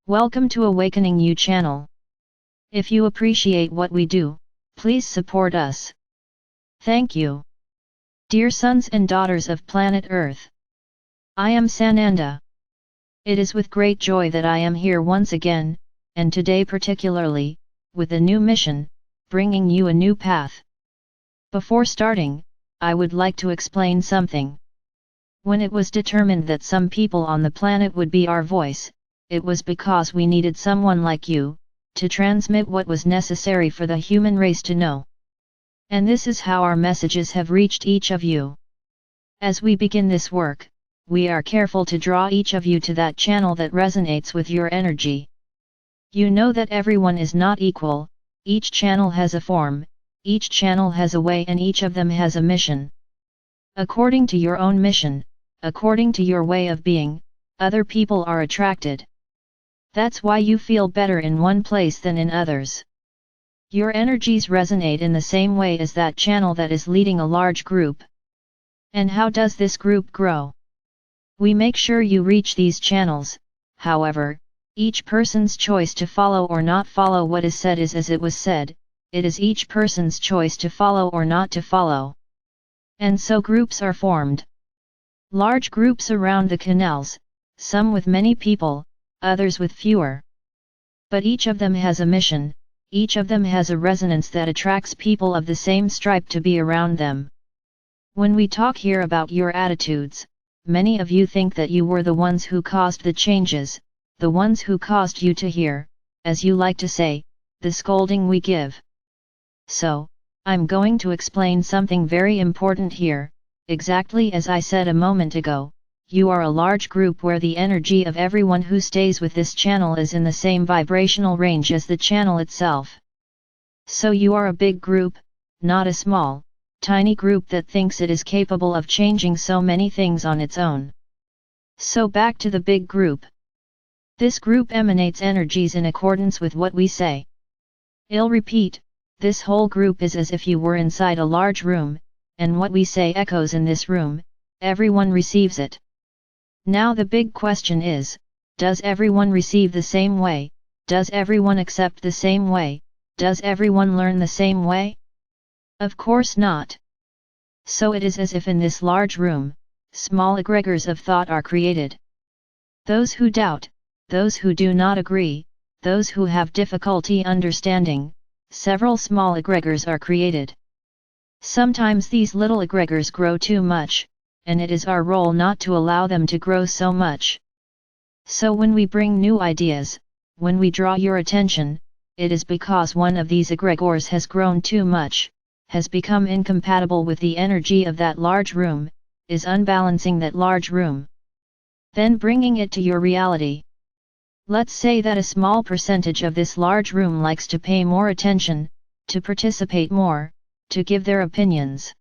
Welcome to AwakeningYOU channel. If you appreciate what we do, please support us. Thank you. Dear sons and daughters of planet Earth, I am Sananda. It is with great joy that I am here once again, and today particularly, with a new mission, bringing you a new path. Before starting, I would like to explain something. When it was determined that some people on the planet would be our voice, it was because we needed someone like you, to transmit what was necessary for the human race to know. And this is how our messages have reached each of you. As we begin this work, we are careful to draw each of you to that channel that resonates with your energy. You know that everyone is not equal, each channel has a form, each channel has a way, and each of them has a mission. According to your own mission, according to your way of being, other people are attracted. That's why you feel better in one place than in others. Your energies resonate in the same way as that channel that is leading a large group. And how does this group grow? We make sure you reach these channels. However, each person's choice to follow or not follow what is said is as it was said. It is each person's choice to follow or not to follow. And so groups are formed. Large groups around the canals, some with many people, others with fewer. But each of them has a mission, each of them has a resonance that attracts people of the same stripe to be around them. When we talk here about your attitudes, many of you think that you were the ones who caused the changes, the ones who caused you to hear, as you like to say, the scolding we give. So, I'm going to explain something very important here. Exactly as I said a moment ago, you are a large group where the energy of everyone who stays with this channel is in the same vibrational range as the channel itself. So you are a big group, not a small, tiny group that thinks it is capable of changing so many things on its own. So back to the big group. This group emanates energies in accordance with what we say. I'll repeat, this whole group is as if you were inside a large room, and what we say echoes in this room, everyone receives it. Now the big question is, does everyone receive the same way? Does everyone accept the same way? Does everyone learn the same way? Of course not. So it is as if in this large room, small egregores of thought are created. Those who doubt, those who do not agree, those who have difficulty understanding, several small egregores are created. Sometimes these little egregores grow too much, and it is our role not to allow them to grow so much. So when we bring new ideas, when we draw your attention, it is because one of these egregores has grown too much, has become incompatible with the energy of that large room, is unbalancing that large room. Then bringing it to your reality. Let's say that a small percentage of this large room likes to pay more attention, to participate more, to give their opinions.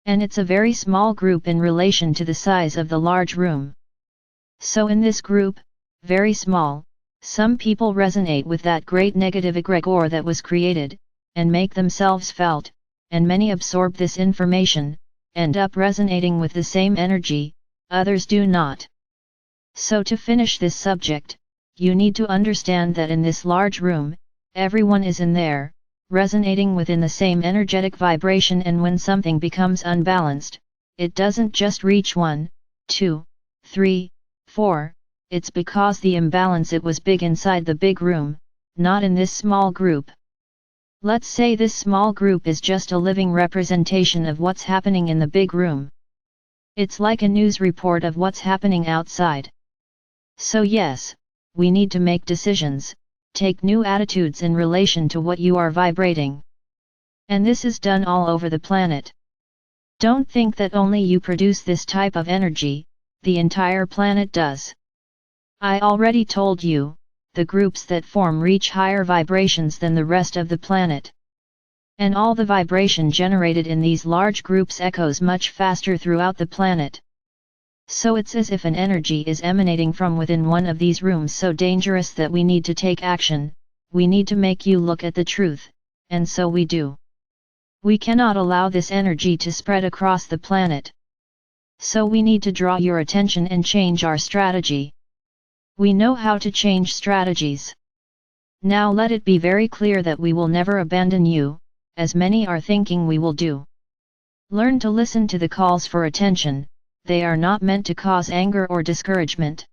And it's a very small group in relation to the size of the large room. So in this group, very small, some people resonate with that great negative egregore that was created, and make themselves felt, and many absorb this information, end up resonating with the same energy, others do not. So to finish this subject, you need to understand that in this large room, everyone is in there, resonating within the same energetic vibration, and when something becomes unbalanced, it doesn't just reach 1, 2, 3, 4, it's because the imbalance it was big inside the big room, not in this small group. Let's say this small group is just a living representation of what's happening in the big room. It's like a news report of what's happening outside. So yes, we need to make decisions, take new attitudes in relation to what you are vibrating. And this is done all over the planet. Don't think that only you produce this type of energy, the entire planet does. I already told you, the groups that form reach higher vibrations than the rest of the planet. And all the vibration generated in these large groups echoes much faster throughout the planet. So it's as if an energy is emanating from within one of these rooms so dangerous that we need to take action, we need to make you look at the truth, and so we do. We cannot allow this energy to spread across the planet. So we need to draw your attention and change our strategy. We know how to change strategies. Now let it be very clear that we will never abandon you, as many are thinking we will do. Learn to listen to the calls for attention, they are not meant to cause anger or discouragement.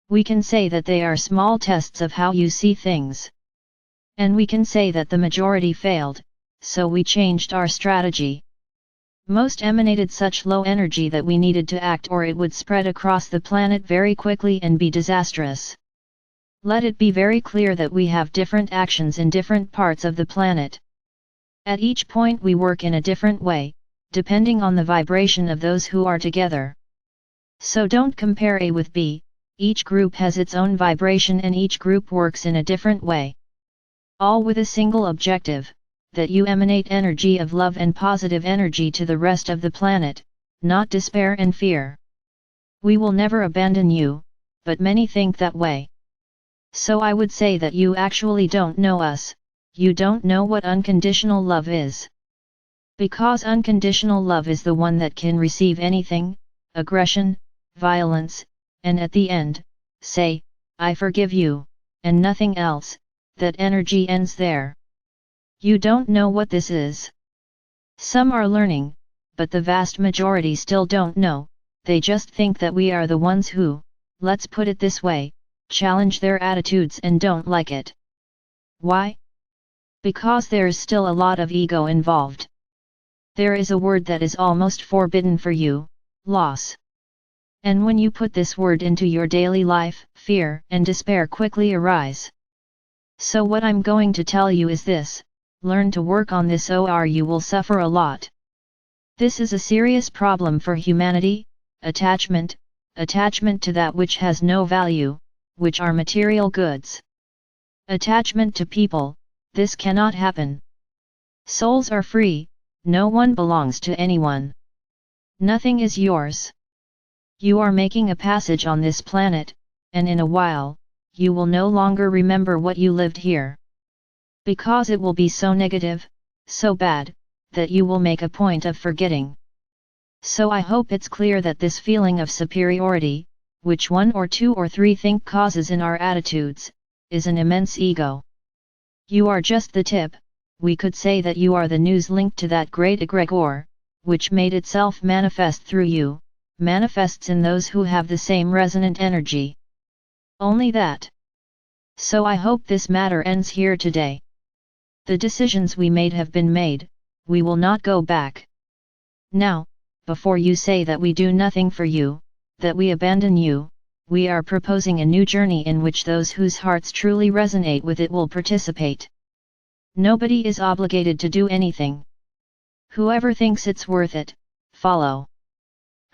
We can say that they are small tests of how you see things. And we can say that the majority failed, so we changed our strategy. Most emanated such low energy that we needed to act or it would spread across the planet very quickly and be disastrous. Let it be very clear that we have different actions in different parts of the planet. At each point we work in a different way, depending on the vibration of those who are together. So don't compare A with B, each group has its own vibration and each group works in a different way. All with a single objective, that you emanate energy of love and positive energy to the rest of the planet, not despair and fear. We will never abandon you, but many think that way. So I would say that you actually don't know us, you don't know what unconditional love is. Because unconditional love is the one that can receive anything, aggression, violence, and at the end, say, I forgive you, and nothing else, that energy ends there. You don't know what this is. Some are learning, but the vast majority still don't know, they just think that we are the ones who, let's put it this way, challenge their attitudes and don't like it. Why? Because there's still a lot of ego involved. There is a word that is almost forbidden for you, loss. And when you put this word into your daily life, fear and despair quickly arise. So what I'm going to tell you is this. Learn to work on this or you will suffer a lot. This is a serious problem for humanity, attachment to that which has no value, which are material goods. Attachment to people, this cannot happen. Souls are free, no one belongs to anyone. Nothing is yours. You are making a passage on this planet, and in a while, you will no longer remember what you lived here. Because it will be so negative, so bad, that you will make a point of forgetting. So I hope it's clear that this feeling of superiority, which one or two or three think causes in our attitudes, is an immense ego. You are just the tip, we could say that you are the news link to that great egregore, which made itself manifest through you, manifests in those who have the same resonant energy. Only that. So I hope this matter ends here today. The decisions we made have been made, we will not go back. Now, before you say that we do nothing for you, that we abandon you, we are proposing a new journey in which those whose hearts truly resonate with it will participate. Nobody is obligated to do anything. Whoever thinks it's worth it, follow.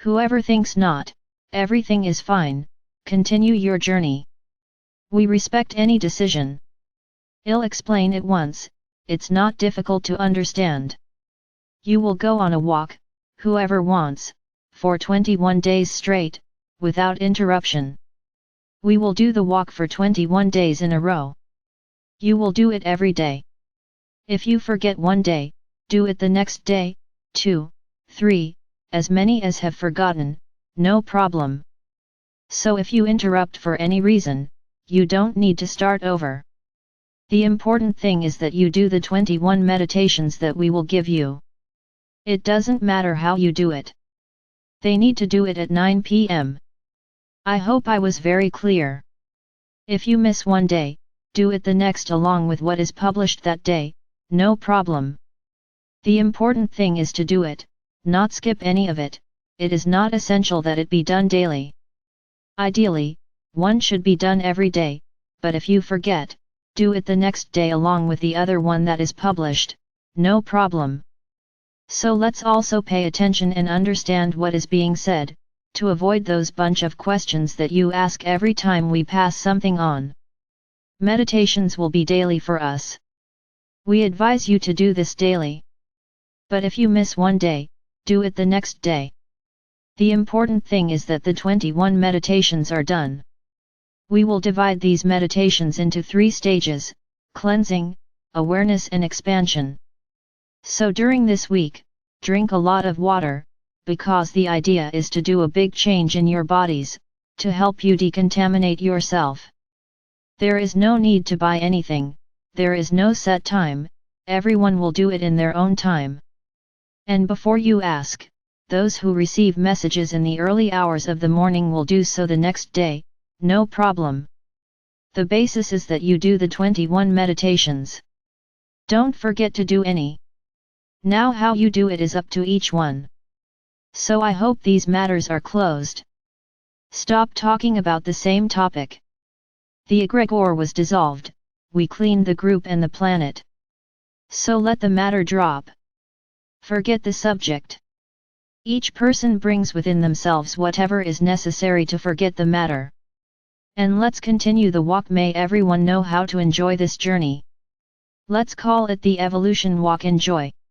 Whoever thinks not, everything is fine, continue your journey. We respect any decision. I'll explain it once, it's not difficult to understand. You will go on a walk, whoever wants, for 21 days straight, without interruption. We will do the walk for 21 days in a row. You will do it every day. If you forget one day, do it the next day, 2, 3, as many as have forgotten, no problem. So if you interrupt for any reason, you don't need to start over. The important thing is that you do the 21 meditations that we will give you. It doesn't matter how you do it. They need to do it at 9 p.m. I hope I was very clear. If you miss one day, do it the next along with what is published that day, no problem. The important thing is to do it, not skip any of it. It is not essential that it be done daily. Ideally, one should be done every day, but if you forget, do it the next day along with the other one that is published, no problem. So let's also pay attention and understand what is being said, to avoid those bunch of questions that you ask every time we pass something on. Meditations will be daily for us. We advise you to do this daily. But if you miss one day, do it the next day. The important thing is that the 21 meditations are done. We will divide these meditations into 3 stages: cleansing, awareness and expansion. So during this week, drink a lot of water, because the idea is to do a big change in your bodies, to help you decontaminate yourself. There is no need to buy anything, there is no set time, everyone will do it in their own time. And before you ask, those who receive messages in the early hours of the morning will do so the next day, no problem. The basis is that you do the 21 meditations. Don't forget to do any. Now how you do it is up to each one. So I hope these matters are closed. Stop talking about the same topic. The egregore was dissolved, we cleaned the group and the planet. So let the matter drop. Forget the subject. Each person brings within themselves whatever is necessary to forget the matter. And let's continue the walk. May everyone know how to enjoy this journey. Let's call it the evolution walk. Enjoy.